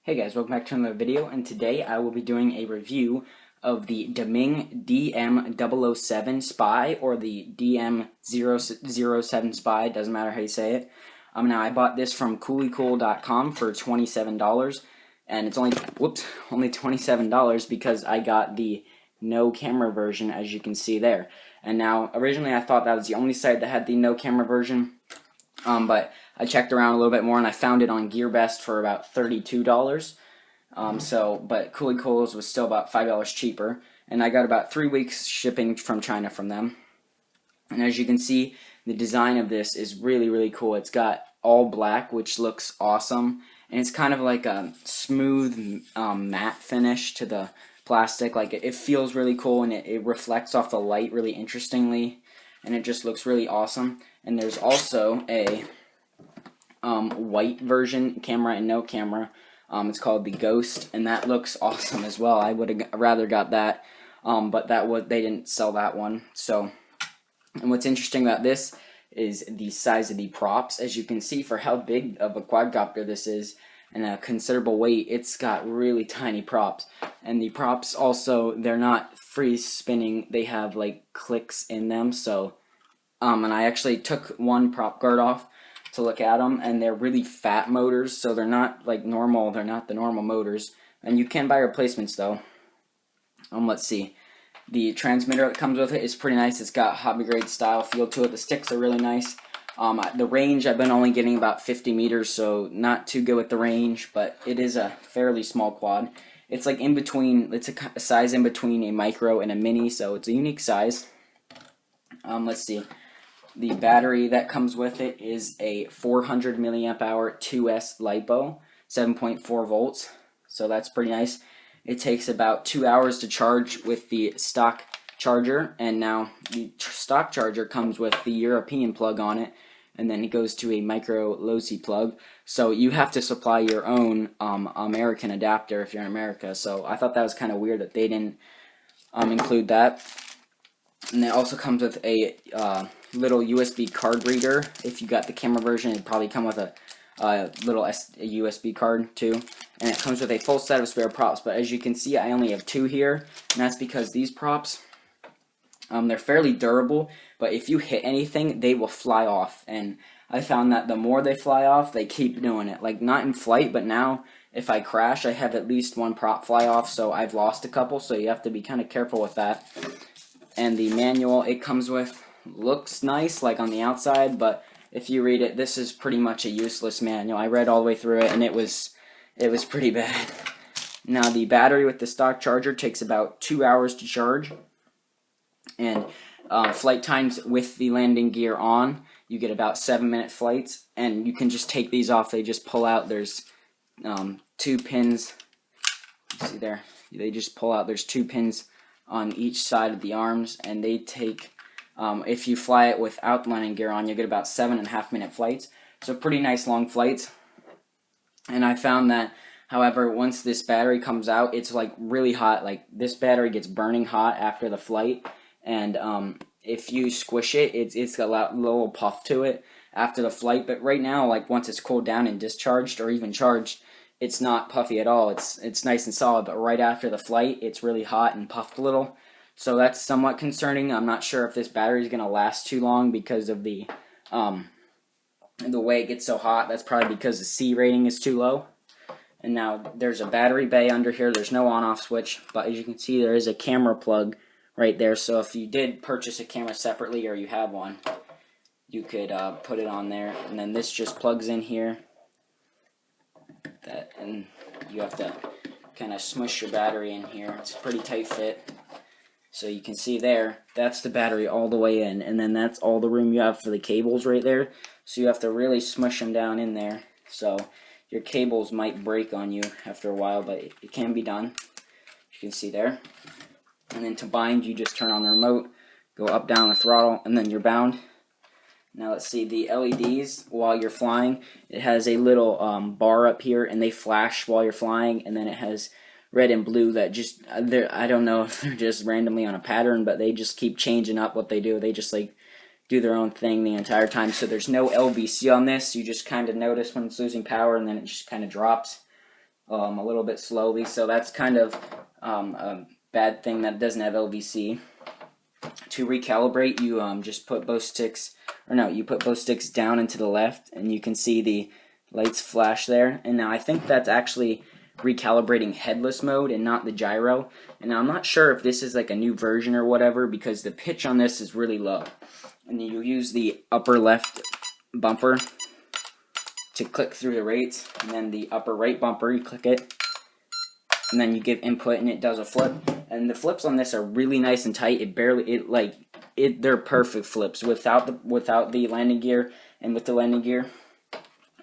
Hey guys, welcome back to another video, and today I will be doing a review of the Deming DM007 Spy, or the DM007 Spy, doesn't matter how you say it. Now I bought this from coollycool.com for $27, and it's only $27 because I got the no camera version, as you can see there. And now, originally I thought that was the only site that had the no camera version, but I checked around a little bit more and I found it on GearBest for about $32. But Coolie Cool's was still about $5 cheaper, and I got about 3 weeks shipping from China from them. And as you can see, the design of this is really cool. It's got all black, which looks awesome, and it's kind of like a smooth matte finish to the plastic. Like it feels really cool, and it reflects off the light really interestingly, and it just looks really awesome. And there's also a white version, camera and no camera. It's called the Ghost, and that looks awesome as well. I would have rather got that, but they didn't sell that one. So, and what's interesting about this is the size of the props. As you can see, for how big of a quadcopter this is and a considerable weight, it's got really tiny props. And the props also, they're not free spinning. They have like clicks in them. So, and I actually took one prop guard off to look at them, and they're really fat motors, so they're not like normal. They're not the normal motors, and you can buy replacements though. Let's see. The transmitter that comes with it is pretty nice. It's got hobby grade style feel to it. The sticks are really nice. The range, I've been only getting about 50 meters, so not too good with the range, but it is a fairly small quad. It's like in between. It's a size in between a micro and a mini, so it's a unique size. Let's see. The battery that comes with it is a 400 milliamp hour 2S LiPo, 7.4 volts, so that's pretty nice. It takes about 2 hours to charge with the stock charger, and now the stock charger comes with the European plug on it, and then it goes to a micro low-C plug, so you have to supply your own American adapter if you're in America. So I thought that was kind of weird that they didn't include that. And it also comes with a little USB card reader. If you got the camera version, it'd probably come with a USB card too. And it comes with a full set of spare props. But as you can see, I only have 2 here, and that's because these props, they're fairly durable, but if you hit anything, they will fly off. And I found that the more they fly off, they keep doing it. Like, not in flight, but now if I crash, I have at least 1 prop fly off, so I've lost a couple, so you have to be kind of careful with that. And the manual it comes with looks nice, like on the outside, but if you read it, this is pretty much a useless manual. I read all the way through it, and it was pretty bad. Now, the battery with the stock charger takes about 2 hours to charge, and flight times with the landing gear on, you get about 7-minute flights, and you can just take these off. They just pull out. There's 2 pins. See there? They just pull out. There's 2 pins on each side of the arms, and they take, if you fly it without landing gear on, you get about 7.5-minute flights, so pretty nice long flights. And I found that, however, once this battery comes out, it's like really hot. Like, this battery gets burning hot after the flight, and if you squish it, it's got a little puff to it after the flight. But right now, like, once it's cooled down and discharged, or even charged, it's not puffy at all. It's nice and solid, but right after the flight, it's really hot and puffed a little. So that's somewhat concerning. I'm not sure if this battery is going to last too long because of the way it gets so hot. That's probably because the C rating is too low. And now there's a battery bay under here. There's no on-off switch, but as you can see, there is a camera plug right there. So if you did purchase a camera separately, or you have one, you could put it on there, and then this just plugs in here. And you have to kind of smush your battery in here. It's a pretty tight fit. So you can see there, that's the battery all the way in, and then that's all the room you have for the cables right there. So you have to really smush them down in there. So your cables might break on you after a while, but it can be done. You can see there. And then to bind, you just turn on the remote, go up, down the throttle, and then you're bound. Now let's see, the LEDs while you're flying, it has a little bar up here, and they flash while you're flying, and then it has red and blue that just, I don't know if they're just randomly on a pattern, but they just keep changing up what they do. They just like do their own thing the entire time. So there's no LVC on this. You just kind of notice when it's losing power, and then it just kind of drops. a little bit slowly, so that's kind of a bad thing that it doesn't have LVC. To recalibrate, you just put both sticks, you put both sticks down and to the left, and you can see the lights flash there. And now I think that's actually recalibrating headless mode and not the gyro. And now I'm not sure if this is like a new version or whatever, because the pitch on this is really low. And you use the upper left bumper to click through the rates, and then the upper right bumper, you click it, and then you give input and it does a flip. And the flips on this are really nice and tight. They're perfect flips without the landing gear and with the landing gear.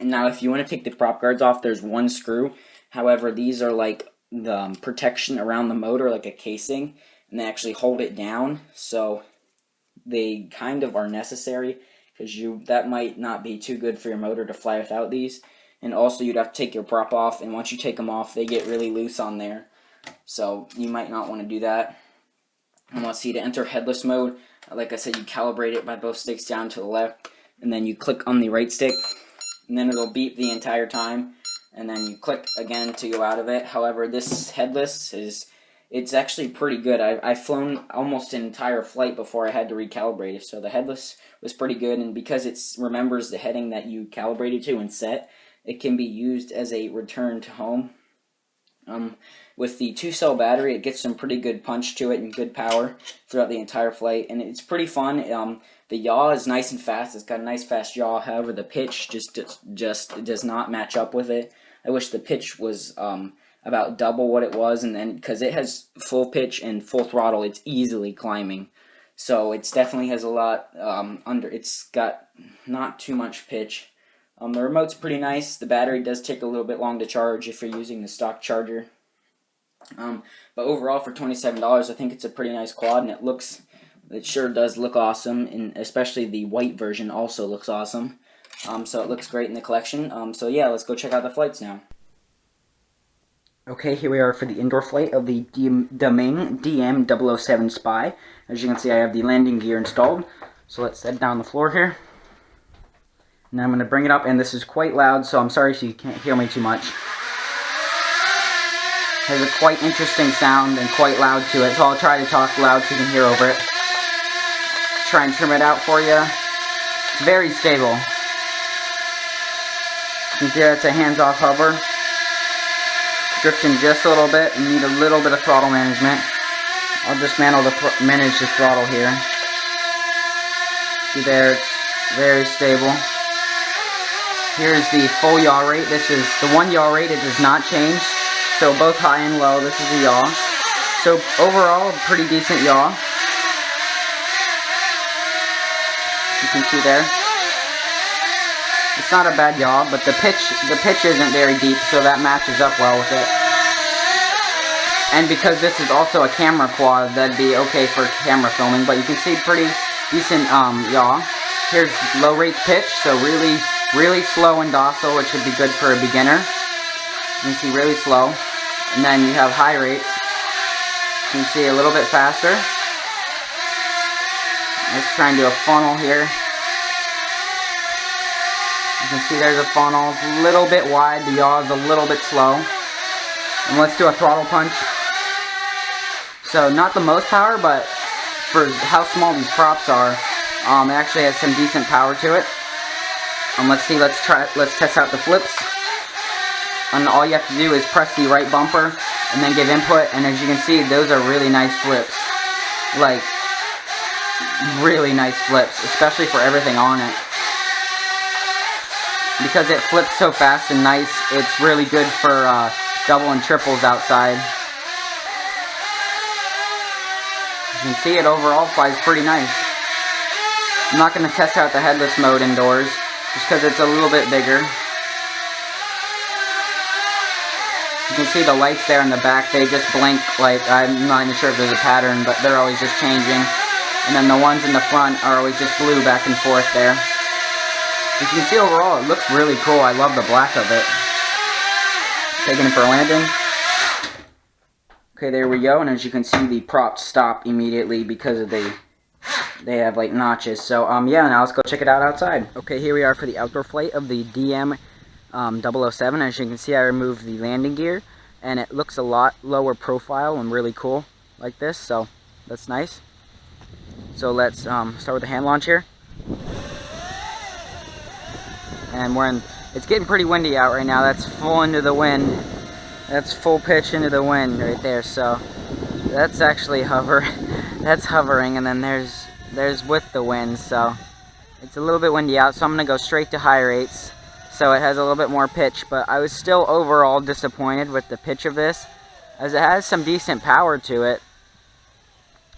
And now if you want to take the prop guards off, there's one screw. However, these are like the protection around the motor, like a casing, and they actually hold it down, so they kind of are necessary, because that might not be too good for your motor to fly without these. And also you'd have to take your prop off, and once you take them off, they get really loose on there, so you might not want to do that. And let's see, to enter headless mode, like I said, you calibrate it by both sticks down to the left, and then you click on the right stick, and then it'll beep the entire time, and then you click again to go out of it. However, this headless it's actually pretty good. I've flown almost an entire flight before I had to recalibrate it, so the headless was pretty good, and because it remembers the heading that you calibrated to and set, it can be used as a return to home. With the 2-cell battery, it gets some pretty good punch to it and good power throughout the entire flight, and it's pretty fun. The yaw is nice and fast. It's got a nice fast yaw. However, the pitch just does not match up with it. I wish the pitch was about double what it was, and then because it has full pitch and full throttle, it's easily climbing. So it definitely has a lot it's got not too much pitch. The remote's pretty nice. The battery does take a little bit long to charge if you're using the stock charger. But overall, for $27, I think it's a pretty nice quad, and it sure does look awesome, and especially the white version also looks awesome. So it looks great in the collection. So yeah, let's go check out the flights now. Okay, here we are for the indoor flight of the Deming DM007 Spy. As you can see, I have the landing gear installed. So let's set down the floor here. Now I'm going to bring it up, and this is quite loud, so I'm sorry if you can't hear me too much. It has a quite interesting sound and quite loud to it, so I'll try to talk loud so you can hear over it. Try and trim it out for you. Very stable. You can see that's a hands-off hover. Drifting just a little bit and need a little bit of throttle management. I'll just manage the throttle here. See there, it's very stable. Here's the full yaw rate. This is the one yaw rate, it does not change. So both high and low, this is the yaw. So overall, a pretty decent yaw. You can see there. It's not a bad yaw, but the pitch isn't very deep, so that matches up well with it. And because this is also a camera quad, that'd be okay for camera filming, but you can see pretty decent yaw. Here's low rate pitch, so really slow and docile, which would be good for a beginner. You can see really slow. And then you have high rates. You can see a little bit faster. Let's try and do a funnel here. You can see there's a funnel. It's a little bit wide. The yaw is a little bit slow. And let's do a throttle punch. So not the most power, but for how small these props are, it actually has some decent power to it. Let's test out the flips. And all you have to do is press the right bumper and then give input, and as you can see, those are really nice flips. Like, really nice flips, especially for everything on it. Because it flips so fast and nice, it's really good for double and triples outside. You can see it overall flies pretty nice. I'm not going to test out the headless mode indoors, just because it's a little bit bigger. You can see the lights there in the back, they just blink, like, I'm not even sure if there's a pattern, but they're always just changing. And then the ones in the front are always just blue back and forth there. As you can see overall, it looks really cool. I love the black of it. Taking it for a landing. Okay, there we go, and as you can see, the props stop immediately because of they have like notches. So yeah, now let's go check it out outside. Okay, here we are for the outdoor flight of the DM DM007. As you can see, I removed the landing gear, and it looks a lot lower profile and really cool like this, so that's nice. So let's start with the hand launch here. And it's getting pretty windy out right now. That's full into the wind. That's full pitch into the wind right there. So that's actually that's hovering, and then there's with the wind. So it's a little bit windy out. So I'm gonna go straight to high rates, so it has a little bit more pitch. But I was still overall disappointed with the pitch of this, as it has some decent power to it.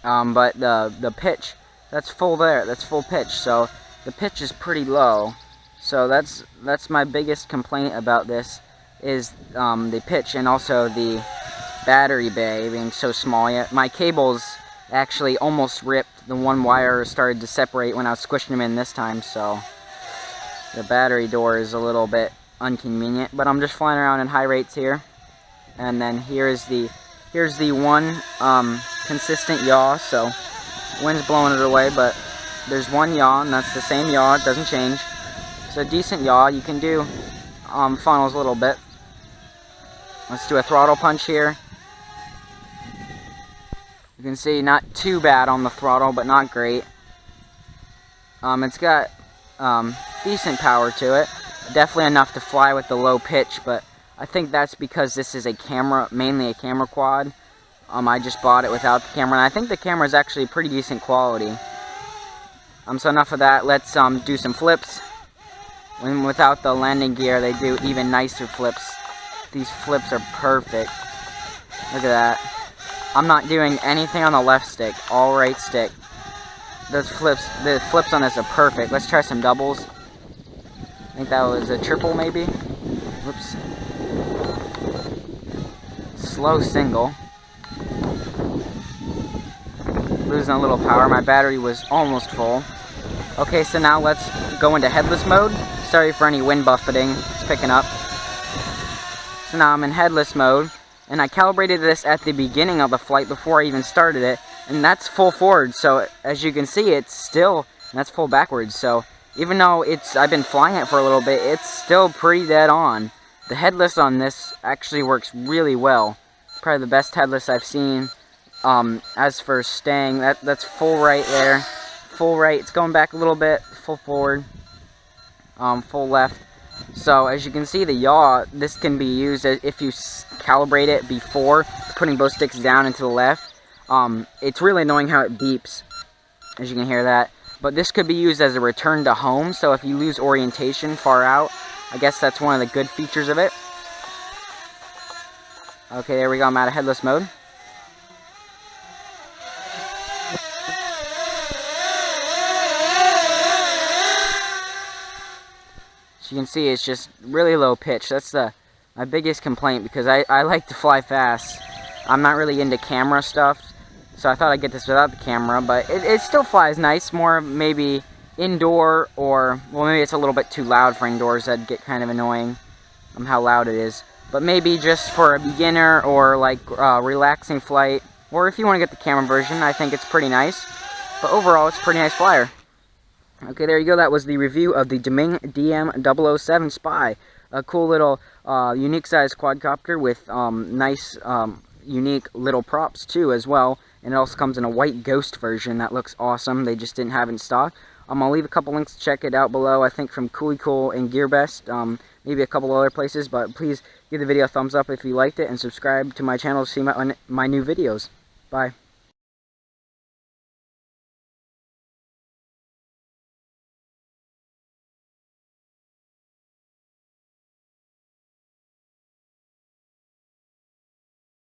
But the pitch, that's full there. That's full pitch. So the pitch is pretty low. So that's my biggest complaint about this, is the pitch, and also the battery bay being so small. Yeah, my cables actually almost ripped. The one wire started to separate when I was squishing them in this time, so the battery door is a little bit inconvenient. But I'm just flying around in high rates here, and then here's the one consistent yaw. So wind's blowing it away, but there's one yaw, and that's the same yaw. It doesn't change. So decent yaw. You can do funnels a little bit. Let's do a throttle punch here. You can see not too bad on the throttle, but not great. It's got decent power to it. Definitely enough to fly with the low pitch, but I think that's because this is mainly a camera quad. I just bought it without the camera, and I think the camera is actually pretty decent quality. So enough of that. Let's do some flips. When without the landing gear, they do even nicer flips. These flips are perfect. Look at that. I'm not doing anything on the left stick, all right stick. The flips on this are perfect. Let's try some doubles. I think that was a triple maybe. Whoops. Slow single. Losing a little power. My battery was almost full. Okay, so now let's go into headless mode. Sorry for any wind buffeting, it's picking up. So now I'm in headless mode, and I calibrated this at the beginning of the flight before I even started it, and that's full forward. So as you can see, it's still, and that's full backwards. So even though I've been flying it for a little bit, it's still pretty dead on. The headless on this actually works really well. Probably the best headless I've seen. As for staying, that's full right there. Full right, it's going back a little bit, full forward, full left. So as you can see, the yaw, this can be used if you calibrate it before putting both sticks down and to the left. It's really annoying how it beeps, as you can hear that. But this could be used as a return to home, so if you lose orientation far out, I guess that's one of the good features of it. Okay, there we go, I'm out of headless mode. So you can see it's just really low pitch. That's my biggest complaint, because I like to fly fast. I'm not really into camera stuff, so I thought I'd get this without the camera, but it still flies nice. More maybe indoor, or, well, maybe it's a little bit too loud for indoors. That'd get kind of annoying, how loud it is. But maybe just for a beginner, or like relaxing flight, or if you want to get the camera version, I think it's pretty nice. But overall, it's a pretty nice flyer. Okay, there you go. That was the review of the Deming DM007 Spy. A cool little unique size quadcopter with nice unique little props too as well. And it also comes in a white ghost version that looks awesome. They just didn't have it in stock. I'll leave a couple links to check it out below. I think from Cooley Cool and GearBest, maybe a couple other places. But please give the video a thumbs up if you liked it, and subscribe to my channel to see my new videos. Bye.